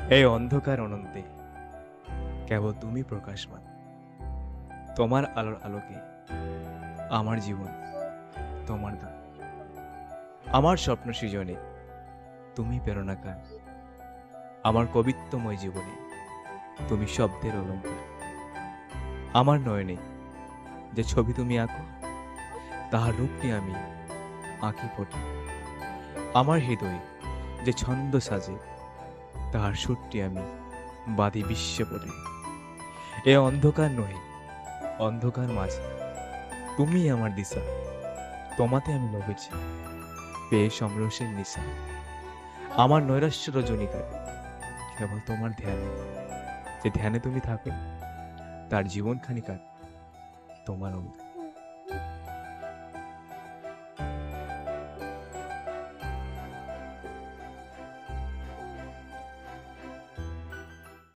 এই অন্ধকার অনন্তে কেবল তুমি প্রকাশমান। তোমার আলোর আলোকে আমার জীবন, তোমার দান। আমার স্বপ্ন সৃজনে তুমি প্রেরণাকার। আমার কবিত্বময় জীবনে তুমি শব্দের অলঙ্কার। আমার নয়নে যে ছবি তুমি আঁকো, তাহার রূপটি আমি আঁকি ফোটে। আমার হৃদয়ে যে ছন্দ সাজে, তাহার সুরটি আমি বাঁধি বিশ্বপটে। এ অন্ধকার নহে, অন্ধকার মাঝে তুমি আমার দিশা। তোমাতে আমি লভেছি, পেয়ে সমরসের নিশা। আমার নৈরাশ্য রজনী কাটে কেবল তোমার ধ্যানে। যে ধ্যানে তুমি থাকো, তার জীবনখানি কাটে তোমার অঙ্গে।